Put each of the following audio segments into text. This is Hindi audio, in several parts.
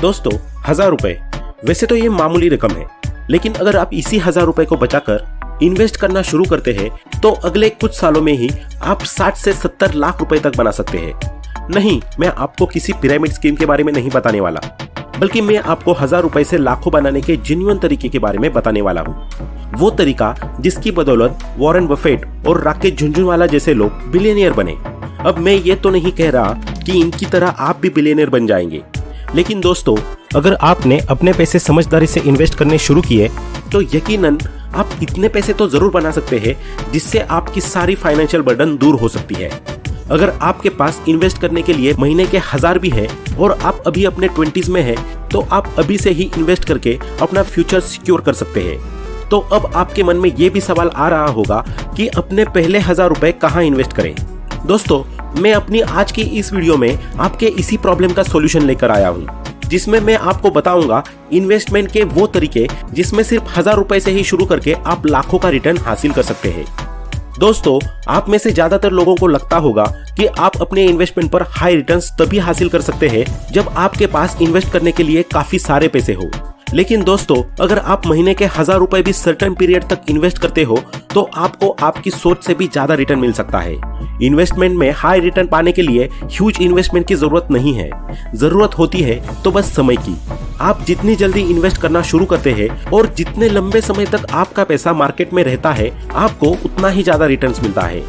दोस्तों 1000 रुपए वैसे तो ये मामूली रकम है, लेकिन अगर आप इसी 1000 रुपए को बचाकर इन्वेस्ट करना शुरू करते हैं तो अगले कुछ सालों में ही आप 60 से 70 लाख रुपए तक बना सकते हैं। नहीं, मैं आपको किसी पिरामिड स्कीम के बारे में नहीं बताने वाला, बल्कि मैं आपको 1000 रुपए से लाखों बनाने के जेन्युइन तरीके के बारे में बताने वाला हूँ। वो तरीका जिसकी बदौलत वॉरेन बफेट और राकेश झुनझुनवाला जैसे लोग बिलियनियर बने। अब मैं ये तो नहीं कह रहा कि इनकी तरह आप भी बिलियनियर बन जाएंगे, लेकिन दोस्तों अगर आपने अपने पैसे समझदारी से इन्वेस्ट करने शुरू किए तो यकीनन आप इतने पैसे तो जरूर बना सकते हैं जिससे आपकी सारी फाइनेंशियल बर्डन दूर हो सकती है। अगर आपके पास इन्वेस्ट करने के लिए महीने के 1000 भी है और आप अभी अपने 20s में हैं, तो आप अभी से ही इन्वेस्ट करके अपना फ्यूचर सिक्योर कर सकते हैं। तो अब आपके मन में ये भी सवाल आ रहा होगा कि अपने पहले 1000 रुपए कहाँ इन्वेस्ट करें। दोस्तों मैं अपनी आज की इस वीडियो में आपके इसी प्रॉब्लम का सॉल्यूशन लेकर आया हूँ, जिसमें मैं आपको बताऊंगा इन्वेस्टमेंट के वो तरीके जिसमें सिर्फ 1000 रुपए से ही शुरू करके आप लाखों का रिटर्न हासिल कर सकते हैं। दोस्तों आप में से ज्यादातर लोगों को लगता होगा कि आप अपने इन्वेस्टमेंट पर हाई रिटर्न्स तभी हासिल कर सकते हैं जब आपके पास इन्वेस्ट करने के लिए काफी सारे पैसे हो। लेकिन दोस्तों अगर आप महीने के 1000 रुपए भी सर्टेन पीरियड तक इन्वेस्ट करते हो तो आपको आपकी सोच से भी ज्यादा रिटर्न मिल सकता है। इन्वेस्टमेंट में हाई रिटर्न पाने के लिए ह्यूज इन्वेस्टमेंट की जरूरत नहीं है, जरूरत होती है तो बस समय की। आप जितनी जल्दी इन्वेस्ट करना शुरू करते हैं और जितने लंबे समय तक आपका पैसा मार्केट में रहता है, आपको उतना ही ज्यादा रिटर्न्स मिलता है।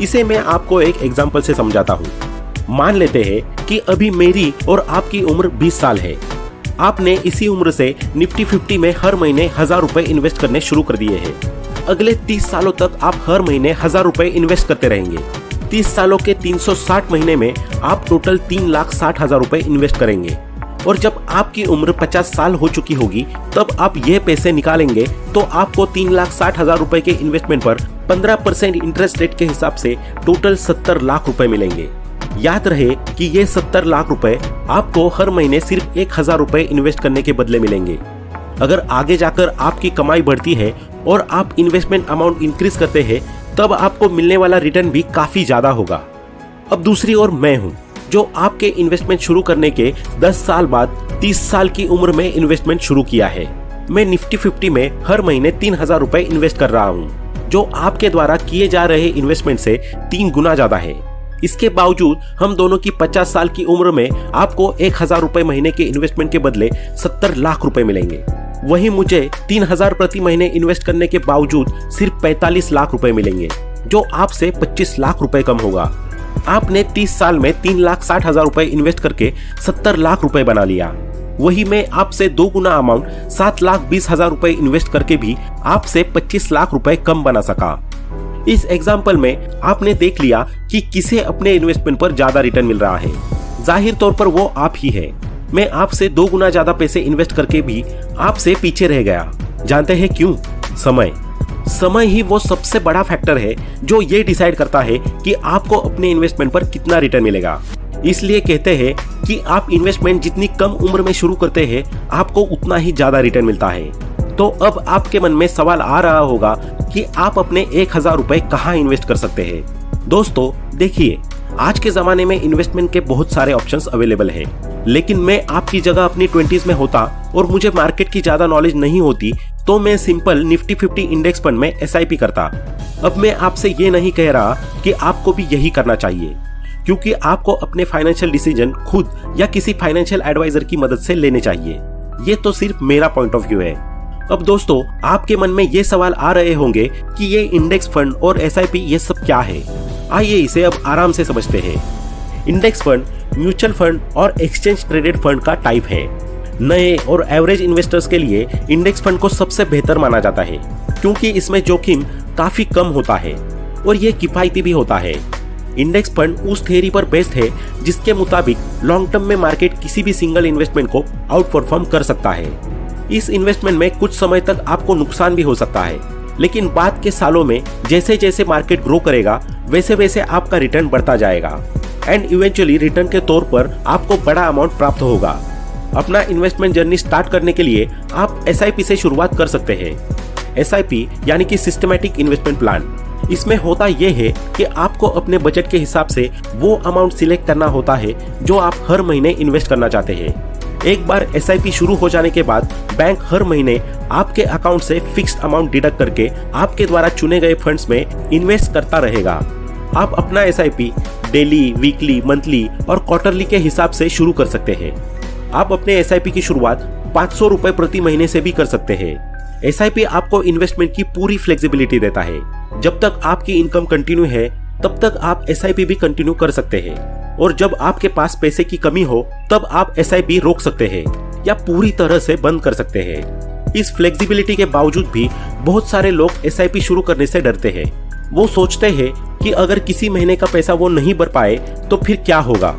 इसे मैं आपको एक एग्जांपल से समझाता हूँ। मान लेते हैं कि अभी मेरी और आपकी उम्र 20 साल है। आपने इसी उम्र से निफ्टी 50 में हर महीने 1000 रुपए इन्वेस्ट करने शुरू कर दिए हैं। अगले 30 सालों तक आप हर महीने 1000 रुपए इन्वेस्ट करते रहेंगे। 30 सालों के 360 महीने में आप टोटल 3,60,000 रुपए इन्वेस्ट करेंगे। और जब आपकी उम्र 50 साल हो चुकी होगी तब आप ये पैसे निकालेंगे तो आपको 3,60,000 रुपए के इन्वेस्टमेंट पर 15% इंटरेस्ट रेट के हिसाब से टोटल 70 लाख रुपए मिलेंगे। याद रहे कि ये 70 लाख रुपए आपको हर महीने सिर्फ 1000 रुपए इन्वेस्ट करने के बदले मिलेंगे। अगर आगे जाकर आपकी कमाई बढ़ती है और आप इन्वेस्टमेंट अमाउंट इंक्रीज करते हैं तब आपको मिलने वाला रिटर्न भी काफी ज्यादा होगा। अब दूसरी ओर मैं हूँ जो आपके इन्वेस्टमेंट शुरू करने के 10 साल बाद 30 साल की उम्र में इन्वेस्टमेंट शुरू किया है। मैं निफ्टी 50 में हर महीने 3000 रुपए इन्वेस्ट कर रहा हूँ, जो आपके द्वारा किए जा रहे इन्वेस्टमेंट से 3 गुना ज्यादा है। इसके बावजूद हम दोनों की 50 साल की उम्र में आपको 1000 रुपए महीने के इन्वेस्टमेंट के बदले 70 लाख रुपए मिलेंगे। वहीं मुझे 3000 प्रति महीने इन्वेस्ट करने के बावजूद सिर्फ 45 लाख रुपए मिलेंगे, जो आपसे 25 लाख रुपए कम होगा। आपने 30 साल में 3,60,000 रुपए इन्वेस्ट करके 70 लाख रुपए बना लिया। वही मैं आपसे 2 गुना अमाउंट 7,20,000 रुपए इन्वेस्ट करके भी आपसे 25 लाख रुपए कम बना सका। इस एग्जाम्पल में आपने देख लिया कि किसे अपने इन्वेस्टमेंट पर ज्यादा रिटर्न मिल रहा है। जाहिर तौर पर वो आप ही है। मैं आपसे 2 गुना ज्यादा पैसे इन्वेस्ट करके भी आपसे पीछे रह गया। जानते हैं क्यों? समय ही वो सबसे बड़ा फैक्टर है जो ये डिसाइड करता है कि आपको अपने इन्वेस्टमेंट पर कितना रिटर्न मिलेगा। इसलिए कहते हैं कि आप इन्वेस्टमेंट जितनी कम उम्र में शुरू करते हैं आपको उतना ही ज्यादा रिटर्न मिलता है। तो अब आपके मन में सवाल आ रहा होगा कि आप अपने 1000 रुपए कहाँ इन्वेस्ट कर सकते हैं। दोस्तों देखिए, आज के जमाने में इन्वेस्टमेंट के बहुत सारे ऑप्शंस अवेलेबल है, लेकिन मैं आपकी जगह अपनी 20s में होता और मुझे मार्केट की ज्यादा नॉलेज नहीं होती तो मैं सिंपल निफ्टी 50 इंडेक्स फंड में SIP करता। अब मैं आपसे ये नहीं कह रहा कि आपको भी यही करना चाहिए, क्योंकि आपको अपने फाइनेंशियल डिसीजन खुद या किसी फाइनेंशियल एडवाइजर की मदद से लेने चाहिए। ये तो सिर्फ मेरा पॉइंट ऑफ व्यू है। अब दोस्तों आपके मन में ये सवाल आ रहे होंगे कि ये इंडेक्स फंड और SIP ये सब क्या है। आइए इसे अब आराम से समझते हैं। इंडेक्स फंड म्यूचुअल फंड और एक्सचेंज ट्रेडेड फंड का टाइप है। नए और एवरेज इन्वेस्टर्स के लिए इंडेक्स फंड को सबसे बेहतर माना जाता है, क्योंकि इसमें जोखिम काफी कम होता है और ये किफायती भी होता है। इंडेक्स फंड उस थ्योरी पर बेस्ड है जिसके मुताबिक लॉन्ग टर्म में मार्केट किसी भी सिंगल इन्वेस्टमेंट को आउट परफॉर्म कर सकता है। इस इन्वेस्टमेंट में कुछ समय तक आपको नुकसान भी हो सकता है, लेकिन बाद के सालों में जैसे जैसे मार्केट ग्रो करेगा वैसे वैसे आपका रिटर्न बढ़ता जाएगा एंड इवेंचुअली रिटर्न के तौर पर आपको बड़ा अमाउंट प्राप्त होगा। अपना इन्वेस्टमेंट जर्नी स्टार्ट करने के लिए आप SIP से शुरुआत कर सकते हैं। SIP यानी कि सिस्टमैटिक इन्वेस्टमेंट प्लान। इसमें होता यह है कि आपको अपने बजट के हिसाब से वो अमाउंट सिलेक्ट करना होता है जो आप हर महीने इन्वेस्ट करना चाहते हैं। एक बार SIP शुरू हो जाने के बाद बैंक हर महीने आपके अकाउंट से फिक्स्ड अमाउंट डिडक्ट करके आपके द्वारा चुने गए फंड्स में इन्वेस्ट करता रहेगा। आप अपना SIP डेली, वीकली, मंथली और क्वार्टरली के हिसाब से शुरू कर सकते हैं। आप अपने SIP की शुरुआत 500 रुपए प्रति महीने से भी कर सकते हैं। SIP आपको इन्वेस्टमेंट की पूरी फ्लेक्सिबिलिटी देता है। जब तक आपकी इनकम कंटिन्यू है तब तक आप SIP भी कंटिन्यू कर सकते हैं, और जब आपके पास पैसे की कमी हो तब आप SIP रोक सकते हैं या पूरी तरह से बंद कर सकते हैं। इस फ्लेक्सिबिलिटी के बावजूद भी बहुत सारे लोग SIP शुरू करने से डरते हैं। वो सोचते हैं कि अगर किसी महीने का पैसा वो नहीं भर पाए तो फिर क्या होगा,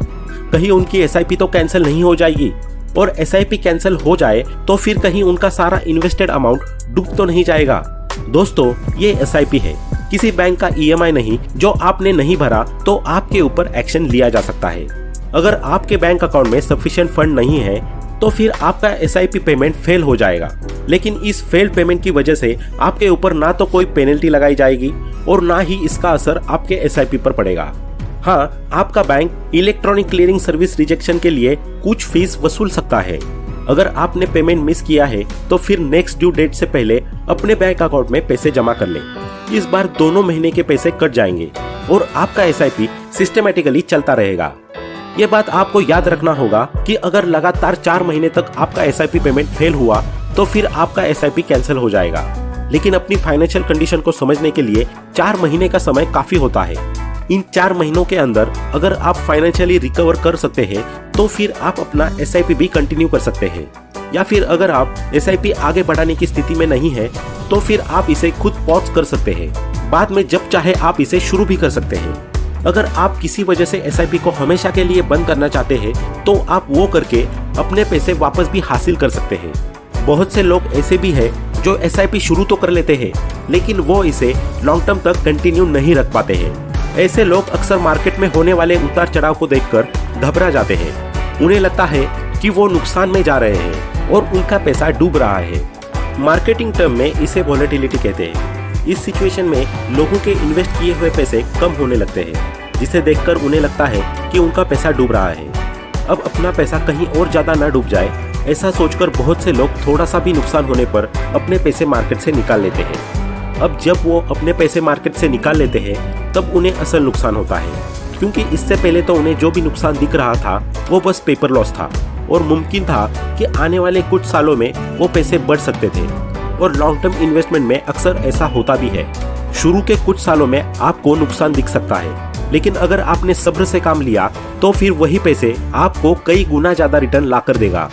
कहीं उनकी SIP तो कैंसिल नहीं हो जाएगी, और SIP कैंसिल हो जाए तो फिर कहीं उनका सारा इन्वेस्टेड अमाउंट डूब तो नहीं जाएगा। दोस्तों, ये SIP है, किसी बैंक का EMI नहीं जो आपने नहीं भरा तो आपके ऊपर एक्शन लिया जा सकता है। अगर आपके बैंक अकाउंट में सफिशिएंट फंड नहीं है तो फिर आपका SIP पेमेंट फेल हो जाएगा, लेकिन इस फेल पेमेंट की वजह से आपके ऊपर ना तो कोई पेनल्टी लगाई जाएगी और ना ही इसका असर आपके SIP पर पड़ेगा। हाँ, आपका bank electronic clearing service rejection के लिए कुछ फीस वसूल सकता है। अगर आपने पेमेंट मिस किया है तो फिर नेक्स्ट ड्यू डेट से पहले अपने बैंक अकाउंट में पैसे जमा कर लें। इस बार दोनों महीने के पैसे कट जाएंगे और आपका SIP सिस्टमैटिकली चलता रहेगा। ये बात आपको याद रखना होगा कि अगर लगातार 4 महीने तक आपका SIP पेमेंट फेल हुआ तो फिर आपका SIP कैंसिल हो जाएगा। लेकिन अपनी फाइनेंशियल कंडीशन को समझने के लिए 4 महीने का समय काफी होता है। इन 4 महीनों के अंदर अगर आप फाइनेंशियली रिकवर कर सकते हैं तो फिर आप अपना SIP भी कंटिन्यू कर सकते हैं, या फिर अगर आप SIP आगे बढ़ाने की स्थिति में नहीं है तो फिर आप इसे खुद पॉज कर सकते हैं। बाद में जब चाहे आप इसे शुरू भी कर सकते हैं। अगर आप किसी वजह से SIP को हमेशा के लिए बंद करना चाहते हैं तो आप वो करके अपने पैसे वापस भी हासिल कर सकते हैं। बहुत से लोग ऐसे भी हैं जो SIP शुरू तो कर लेते हैं लेकिन वो इसे लॉन्ग टर्म तक कंटिन्यू नहीं रख पाते हैं। ऐसे लोग अक्सर मार्केट में होने वाले उतार चढ़ाव को देखकर घबरा जाते हैं। उन्हें लगता है कि वो नुकसान में जा रहे हैं और उनका पैसा डूब रहा है। मार्केटिंग टर्म में इसे वॉलेटिलिटी कहते हैं। इस सिचुएशन में लोगों के इन्वेस्ट किए हुए पैसे कम होने लगते हैं, जिसे देखकर उन्हें लगता है कि उनका पैसा डूब रहा है। अब अपना पैसा कहीं और ज्यादा ना डूब जाए, ऐसा सोचकर बहुत से लोग थोड़ा सा भी नुकसान होने पर अपने पैसे मार्केट से निकाल लेते हैं। अब जब वो अपने पैसे मार्केट से निकाल लेते हैं तब उन्हें असल नुकसान होता है, क्योंकि इससे पहले तो उन्हें जो भी नुकसान दिख रहा था वो बस पेपर लॉस था और मुमकिन था कि आने वाले कुछ सालों में वो पैसे बढ़ सकते थे। और लॉन्ग टर्म इन्वेस्टमेंट में अक्सर ऐसा होता भी है। शुरू के कुछ सालों में आपको नुकसान दिख सकता है, लेकिन अगर आपने सब्र से काम लिया तो फिर वही पैसे आपको कई गुना ज्यादा रिटर्न ला कर देगा।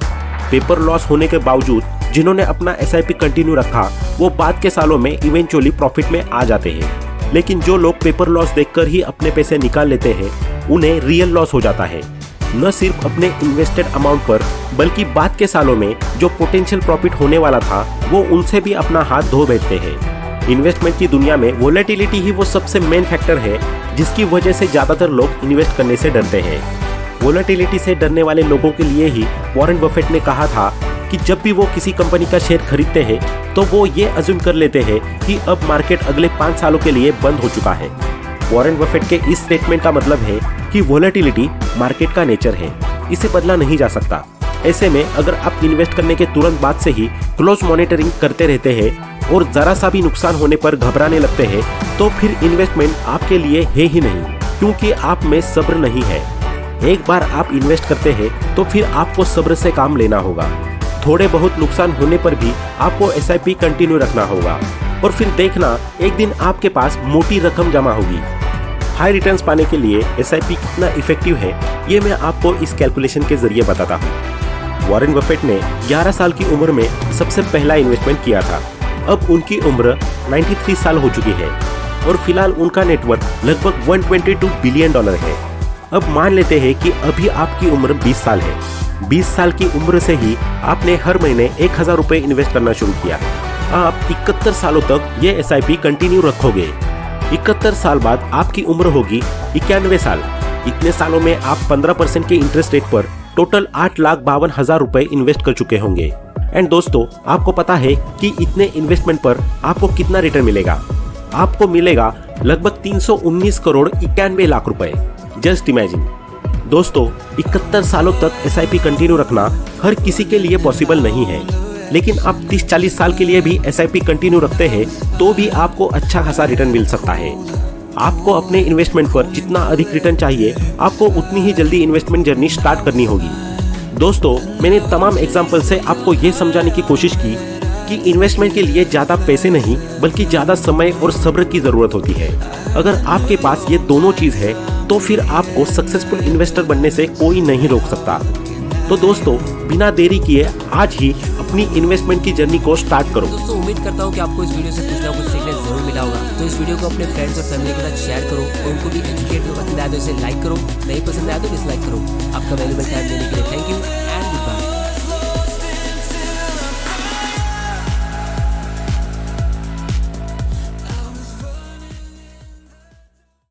पेपर लॉस होने के बावजूद जिन्होंने अपना SIP कंटिन्यू रखा वो बाद के सालों में इवेंचुअली प्रॉफिट में आ जाते हैं, लेकिन जो लोग पेपर लॉस देखकर ही अपने पैसे निकाल लेते हैं उन्हें रियल लॉस हो जाता है। न सिर्फ अपने इन्वेस्टेड अमाउंट पर बल्कि बाद के सालों में जो पोटेंशियल प्रॉफिट होने वाला था वो उनसे भी अपना हाथ धो बैठते हैं। इन्वेस्टमेंट की दुनिया में वोलेटिलिटी ही वो सबसे मेन फैक्टर है जिसकी वजह से ज्यादातर लोग इन्वेस्ट करने से डरते हैं। वोलेटिलिटी से डरने वाले लोगों के लिए ही वॉरेन बफेट ने कहा था कि जब भी वो किसी कंपनी का शेयर खरीदते हैं तो वो ये अज्यूम कर लेते हैं कि अब मार्केट अगले 5 सालों के लिए बंद हो चुका है। वॉरेन बफेट के इस स्टेटमेंट का मतलब है कि वोलेटिलिटी मार्केट का नेचर है, इसे बदला नहीं जा सकता। ऐसे में अगर आप इन्वेस्ट करने के तुरंत बाद से ही क्लोज मॉनिटरिंग करते रहते हैं और जरा सा भी नुकसान होने पर घबराने लगते हैं तो फिर इन्वेस्टमेंट आपके लिए है ही नहीं, क्योंकि आप में सब्र नहीं है। एक बार आप इन्वेस्ट करते हैं तो फिर आपको सब्र से काम लेना होगा। थोड़े बहुत नुकसान होने पर भी आपको SIP कंटिन्यू रखना होगा और फिर देखना एक दिन आपके पास मोटी रकम जमा होगी। हाई रिटर्न्स पाने के लिए SIP कितना इफेक्टिव है ये मैं आपको इस कैलकुलेशन के जरिए बताता हूँ। वॉरेन बफेट ने 11 साल की उम्र में सबसे पहला इन्वेस्टमेंट किया था। अब उनकी उम्र 93 साल हो चुकी है और फिलहाल उनका नेटवर्थ लगभग $122 बिलियन है। अब मान लेते हैं कि अभी आपकी उम्र 20 साल है। 20 साल की उम्र से ही आपने हर महीने 1000 रुपए इन्वेस्ट करना शुरू किया। आप 71 सालों तक ये SIP कंटिन्यू रखोगे। 71 साल बाद आपकी उम्र होगी 91 साल। इतने सालों में आप 15% के इंटरेस्ट रेट पर टोटल 8,52,000 रुपए इन्वेस्ट कर चुके होंगे। एंड दोस्तों, आपको पता है कि इतने इन्वेस्टमेंट पर आपको कितना रिटर्न मिलेगा? आपको मिलेगा लगभग 319 करोड़ 91 लाख रुपए। Just imagine. दोस्तों 71 सालों तक SIP कंटिन्यू रखना हर किसी के लिए पॉसिबल नहीं है, लेकिन आप 30-40 साल के लिए भी SIP कंटिन्यू रखते हैं तो भी आपको अच्छा खासा रिटर्न मिल सकता है। आपको अपने इन्वेस्टमेंट पर जितना अधिक रिटर्न चाहिए, आपको उतनी ही जल्दी इन्वेस्टमेंट जर्नी स्टार्ट करनी होगी। दोस्तों, मैंने तमाम एग्जाम्पल से आपको ये समझाने की कोशिश की कि इन्वेस्टमेंट के लिए ज़्यादा पैसे नहीं बल्कि ज़्यादा समय और सब्र की ज़रूरत होती है। अगर आपके पास ये दोनों चीज़ है तो फिर आपको सक्सेसफुल इन्वेस्टर बनने से कोई नहीं रोक सकता। तो दोस्तों, बिना देरी किए आज ही अपनी इन्वेस्टमेंट की जर्नी को स्टार्ट करो। दोस्तों, उम्मीद करता हूँ कि आपको इस वीडियो से कुछ ना कुछ सीखने जरूर मिला होगा। तो इस वीडियो को अपने फ्रेंड्स और फैमिली के साथ शेयर करो और उनको भी एजुकेट पसंद आया तो इसे लाइक करो, नहीं पसंद आया तो डिसलाइक करो। आपका वैल्यूएबल टाइम देने के लिए thank you and good bye.